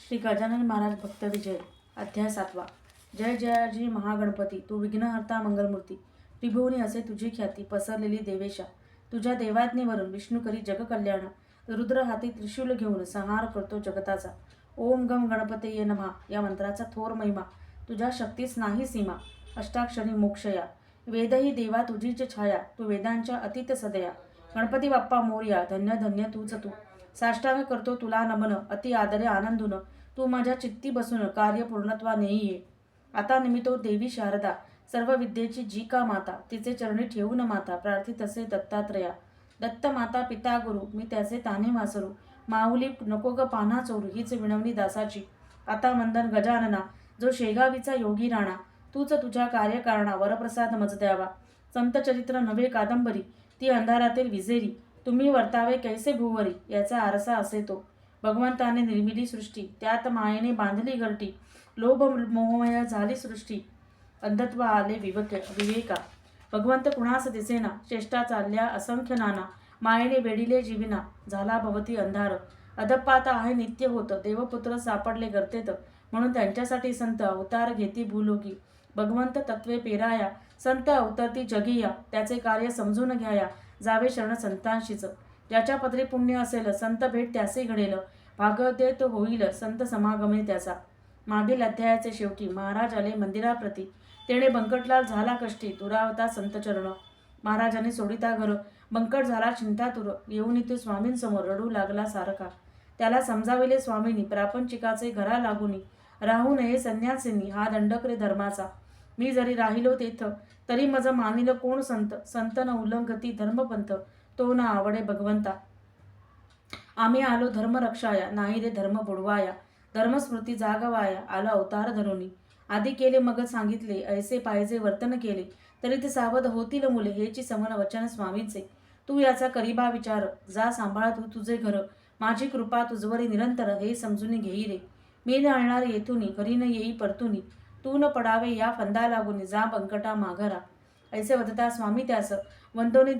श्री गजानन महाराज भक्त विजय अध्याय 7. जय जयाजी महागणपती, तू विघ्नहर्ता मंगलमूर्ती. त्रिभुवनी असे तुझी ख्याती पसरलेली देवेशा. तुझ्या देवाज्ञेवरून विष्णू करी जगकल्याण. रुद्र हाती त्रिशूल घेऊन संहार करतो जगताचा. ओम गम गणपतये नमः या मंत्राचा थोर महिमा. तुझ्या शक्तीस नाही सीमा. अष्टाक्षरी मोक्षया. वेदही देवा तुझीच छाया. तू वेदांच्या अतीत सदया. गणपती बाप्पा मोरया, धन्य धन्य तूच तू. साष्टांग करतो तुला नमन, अति आदरे आनंदून. तू माझ्या चित्ती बसून कार्य पूर्णत्वा नेई ये. आता निमित्तो देवी शारदा, सर्व विद्येची जी का माता. तिचे चरणी ठेवून माता, प्रार्थित असे दत्तात्रया. दत्त माता पिता गुरु, मी त्याचे ताने वासरू. माऊली नको ग पाना चोरू, हीच विनवणी दासाची. आता मंदन गजानना, जो शेगावीचा योगी राणा. तूच तुझ्या कार्यकारणा वरप्रसाद मज द्यावा. संत चरित्र नव्हे कादंबरी, ती अंधारातील विजेरी. तुम्ही वर्तावे कैसे भुवरी, याचा आरसा असे तो. भगवंताने निर्मिली सृष्टी, त्यात मायेने बांधली घरटी. लोभ मोहमय झाली सृष्टी, अंधत्व आले विवेका. भगवंत कुणास दिसेना, चेष्टा चालल्या असंख्य नाना. मायेने वेडिले जीविना, झाला भवती अंधार. अधपात आहे नित्य होत, देवपुत्र सापडले गर्तेत. म्हणून त्यांच्यासाठी संत अवतार घेती भूलोकी. भगवंत तत्वे पेराया, संत अवतरती जगिया. त्याचे कार्य समजून घ्याया, जावे शरण संतांशीच. ज्याच्या पदरी पुण्य असेल, संत भेट त्यासे घडेल. भागवतेत होईल संत समागमे त्याचा. मागील अध्यायाचे शेवटी महाराज आले मंदिराप्रती. तेणे बंकटलाल झाला कष्टी, दुरावता संत चरण. महाराजाने सोडिता घर, बंकट झाला चिंतातुर. येऊन तो स्वामींसमोर रडू लागला सारखा. त्याला समजाविले स्वामींनी, प्रापंचिकाचे घरा लागुनी. राहू नये संन्यासिनी, हा दंडक रे धर्माचा. मी जरी राहिलो तेथ, तरी मज मानिल कोण संत. संत न उल्लंघती धर्मपंथ, तो न आवडे भगवंता. आम्ही आलो धर्म रक्षाया, नाही रे धर्म बुडवाया. धर्मस्मृती जागवाया, आलो अवतार धरुनी. आधी केले मग सांगितले, ऐसे पाहिजे वर्तन केले. तरी ते सावध होतील मुले, हेची समन वचन स्वामीचे. तू याचा करीबा विचार, जा सांभाळ तू तुझे घर. माझी कृपा तुझवरी निरंतर, हे समजून घेई रे. मी न आणणार येथुनी, घरी न येई परतुनी. तू न पडावे या फंदा लागुनी, जा बंकटा माघरा. ऐसे वदता स्वामी त्यास, वंदोनी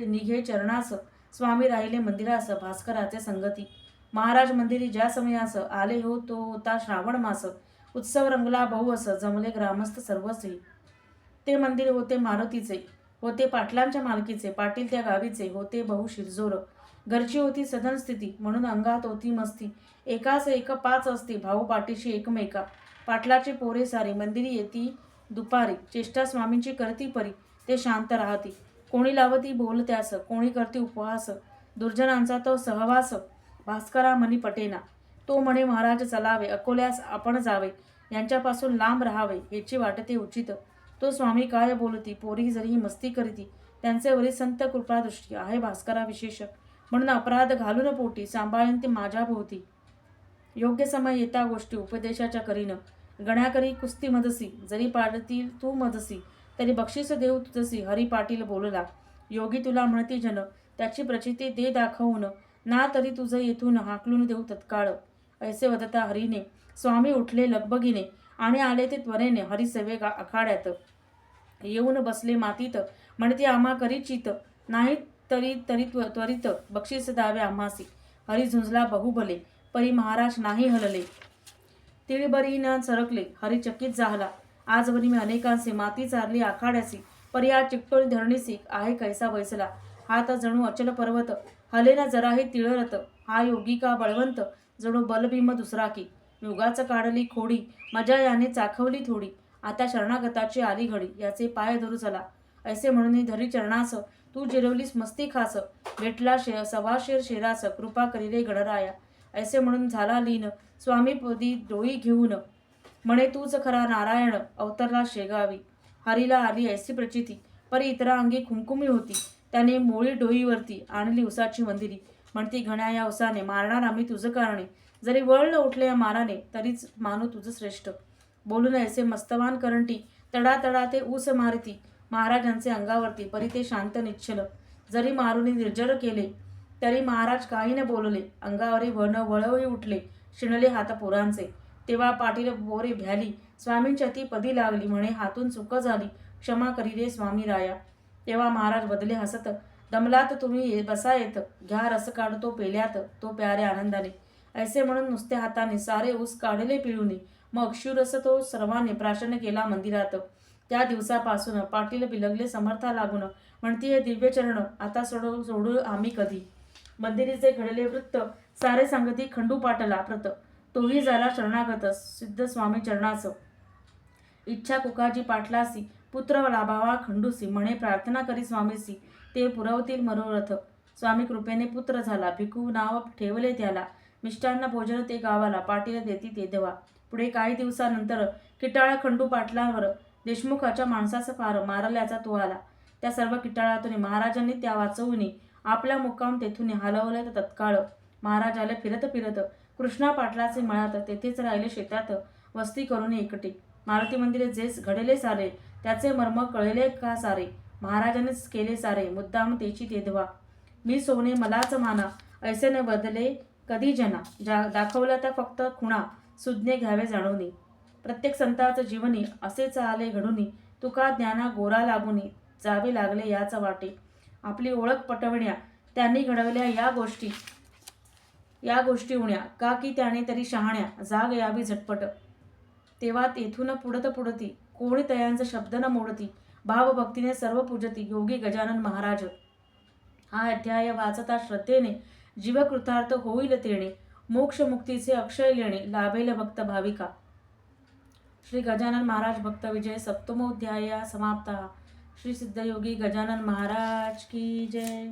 निघे चरणास. स्वामी राहिले मंदिरास, भास्कराचे संगती. महाराज मंदिरी ज्या समयास आले हो, तो होता श्रावण मास. उत्सव रंगला बहुअस, जमले ग्रामस्थ सर्वस्वी. ते मंदिर होते मारुतीचे, होते पाटलांच्या मालकीचे. पाटील त्या गावीचे, होते बहु शिरजोर. घरची होती सदन स्थिती, म्हणून अंगात होती मस्ती. एकास एक पाच असती, भाऊ पाठीशी एकमेका. पाटलाचे पोरे सारी, मंदिरी येती दुपारी. चेष्टा स्वामींची करती परी, ते शांत राहती. कोणी लावती बोल त्यास, कोणी करती उपवास. दुर्जनांचा तो सहवास, भास्करा मनी पटेना. तो म्हणे महाराज चलावे, अकोल्यास आपण जावे. यांच्यापासून लांब राहावे, हेची वाटते उचित. तो स्वामी काय बोलती, पोरी जरीही मस्ती करीती. त्यांचे वरी संत कृपादृष्टी आहे भास्करा विशेष. म्हणून अपराध घालून पोटी, सांभाळीन ते माझ्या भोवती. योग्य समय येता गोष्टी उपदेशाच्या करीन. गण्याकरी कुस्ती मदसी, जरी पाडतील तू मदसी. तरी बक्षीस देऊ तुझसी, हरी पाटील बोलला. योगी तुला म्हणती जन, त्याची प्रचिती दे दाखवून. ना तरी तुझं येथून हाकलून देऊ तत्काळ. ऐसे वदता हरीने, स्वामी उठले लगबगीने. आणि आले ते त्वरेने हरिसेवे आखाड्यात. येऊन बसले मातीत, म्हणते आम्हा करी चित. नाही तरी तरी त्वरित बक्षीस द्यावे आम्हासी. हरी झुंजला बहुभले, परी महाराज नाही हलले. तिळबरी न सरकले, हरी चकित झाला. आजवरी मी अनेकांचे माती चारली आखाड्यासी. परी आज चिकटोली धरणीसी, आहे कैसा बैसला. हात जणू अचल पर्वत, हले ना जराही तिळरत. हा योगी का बळवंत, जणू बलभीम दुसरा की. युगाच काढली खोडी, मजा याने चाखवली थोडी. आता शरणागताची आली घडी, याचे पाय धरू चला. ऐसे म्हणून धरी चरणास, तू जिरवलीस मस्ती खास. भेटला सवाशेर शेरास, कृपा करी रे गणराया. ऐसे म्हणून झाला लीन, स्वामी पदी डोई घेऊन. म्हणे तूच खरा नारायण, अवतरला शेगावी. हरीला आली ऐसी प्रचिती, परी इतरा अंगी खुमखुमी होती. त्याने मोळी डोईवरती आणली उसाची मंदिरी. म्हणती घण्या या उसाने, मारणार आम्ही तुझं कारणे. जरी वळ न उठले या माराने, तरीच मानू तुझं श्रेष्ठ. बोलून ऐसे मस्तवान करंटी, तडा तडा ते ऊस मारती. महाराजांचे अंगावरती, परी ते शांत निश्चल. जरी मारुनी निर्जर केले, तरी महाराज काही न बोलले. अंगावरी वळवही उठले, शिणले हात पोरांचे. तेव्हा पाटील बोरे भ्याली, स्वामींच्या ती पदी लागली. म्हणे हातून चूक झाली, क्षमा करी रे स्वामी राया. तेव्हा महाराज बदले हसत, दमलात तुम्ही बसा येत. घ्या रस काढतो पेल्यात, तो प्यारे आनंदाने. ऐसे म्हणून नुसत्या हाताने सारे ऊस काढले पिळूनी मग क्षुरस तो सर्वांनी प्राशन केला मंदिरात. त्या दिवसापासून पाटील बिलगले समर्था लागून म्हणतीये दिव्य चरण आता सोडू आम्ही कधी. मंदिरीचे घडले वृत्त सारे सांगती खंडू पाटला प्रत. तोही झाला शरणागत सिद्ध स्वामी चरणास. इच्छा कुकाजी पाटलासी पुत्र लाभावा खंडूसी म्हणे प्रार्थना करी स्वामीसी ते पुरवतील मनोरथ. स्वामी कृपेने पुत्र झाला भिकू नाव ठेवले त्याला. मिष्टान्न भोजन ते गावाला पाटील देती ते देवा. पुढे काही दिवसानंतर किटाळा खंडू पाटलांवर देशमुखाच्या माणसाचा फार मारल्याचा तो आला. त्या सर्व किटाळातून महाराजांनी त्या वाचवून आपला मुक्काम तेथून हलवले तर तत्काळ महाराज आले फिरत फिरत कृष्णा पाटलाचे मळात. तेथेच राहिले शेतात वस्ती करून एकटे. मारुती मंदिरे जेस घडले सारे त्याचे मर्म कळले का सारे. महाराजांनीच केले सारे मुद्दाम तेची तेधवा. मी सोने मलाच माना ऐसे न बदले कधी जना. दाखवला त्या फक्त खुणा सुज्ञे घ्यावे जाणूनी. प्रत्येक संताचं जीवनी असेच आले घडूनी. तुका ज्ञाना गोरा लागूनी जावे लागले याच वाटे. आपली ओळख पटविण्या त्यांनी घडवल्या या गोष्टी उण्या का की त्याने तरी शहाण्या जाग यावी झटपट. तेव्हा तेथून पुढती कोणी तयांचा शब्द न मोडती. भावभक्तीने सर्व पूजती योगी गजानन महाराज. हा अध्याय वाचता श्रद्धेने जीव कृतार्थ होईल तेणे. मोक्ष मुक्तीचे अक्षय लेणे लाभेल भक्त भाविका. श्री गजानन महाराज भक्त विजय सप्तमोध्याय समाप्ता. श्री सिद्धयोगी गजानन महाराज की जय.